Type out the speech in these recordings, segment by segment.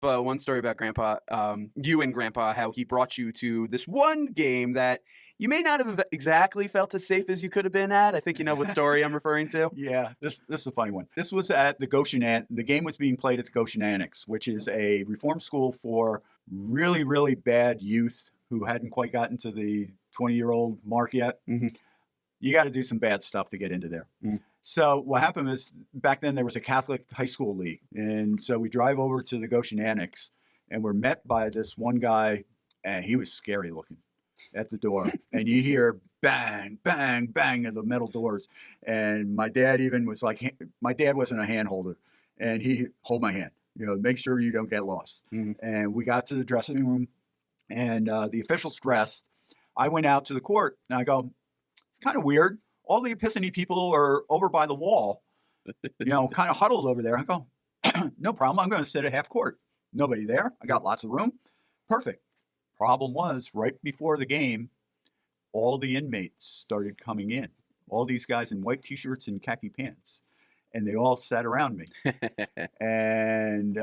but one story about Grandpa, you and Grandpa, how he brought you to this one game that you may not have exactly felt as safe as you could have been at. I think you know what story I'm referring to. Yeah, this is a funny one. This was at the the game was being played at the Goshen Annex, which is a reform school for really, really bad youth who hadn't quite gotten to the 20-year-old mark yet. Mhm. You got to do some bad stuff to get into there. So what happened is back then there was a Catholic high school league. And so we drive over to the Goshen Annex and we're met by this one guy, and he was scary looking at the door. And you hear bang, bang, bang of the metal doors. And my dad even was like, my dad wasn't a hand holder, and he hold my hand, make sure you don't get lost. And we got to the dressing room, and the officials dressed. I went out to the court and I go, it's kind of weird. All the Epiphany people are over by the wall, kind of huddled over there. I go, no problem. I'm going to sit at half court. Nobody there. I got lots of room. Perfect. Problem was, right before the game, all the inmates started coming in. All these guys in white T-shirts and khaki pants. And they all sat around me. And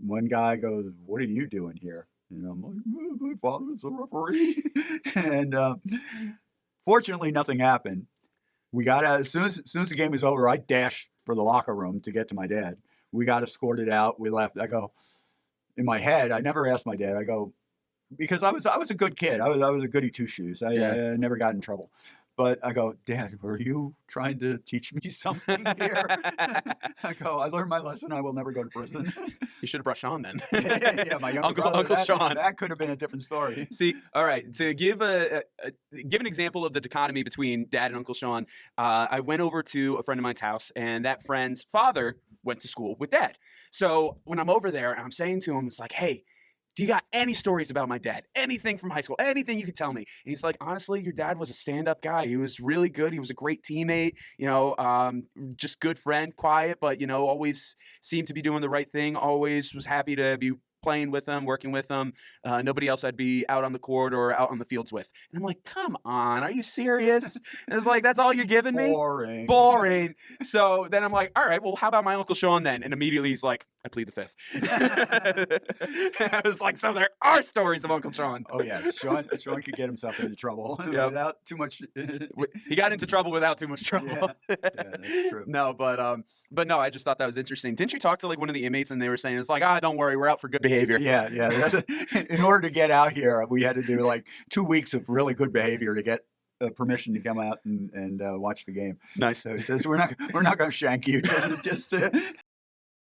one guy goes, what are you doing here? And I'm like, my father's a referee. And fortunately, nothing happened. We got out as soon as the game was over. I dashed for the locker room to get to my dad. We got escorted out. We left. I go, in my head, I never asked my dad. I go, because I was a good kid. I was a goody two shoes. I never got in trouble. But I go, Dad, were you trying to teach me something here? I go, I learned my lesson. I will never go to prison. You should have brought Sean then. Yeah, my younger brother. Uncle Sean. That could have been a different story. See, all right. To give an example of the dichotomy between Dad and Uncle Sean, I went over to a friend of mine's house, and that friend's father went to school with Dad. So when I'm over there, and I'm saying to him, it's like, hey, do you got any stories about my dad? Anything from high school? Anything you could tell me? And he's like, honestly, your dad was a stand-up guy. He was really good. He was a great teammate, just good friend, quiet, but, always seemed to be doing the right thing. Always was happy to be playing with them, working with them. Nobody else I'd be out on the court or out on the fields with. And I'm like, come on, are you serious? And it's like, that's all you're giving me? Boring. So then I'm like, all right, well, how about my Uncle Sean then? And immediately he's like, I plead the fifth. I was like, so there are stories of Uncle Sean. Oh yeah, Sean could get himself into trouble without too much. He got into trouble without too much trouble. Yeah, that's true. No, but no, I just thought that was interesting. Didn't you talk to like one of the inmates and they were saying it's like, don't worry, we're out for good behavior. Yeah. In order to get out here, we had to do like 2 weeks of really good behavior to get permission to come out and watch the game. Nice. So he says we're not going to shank you. Just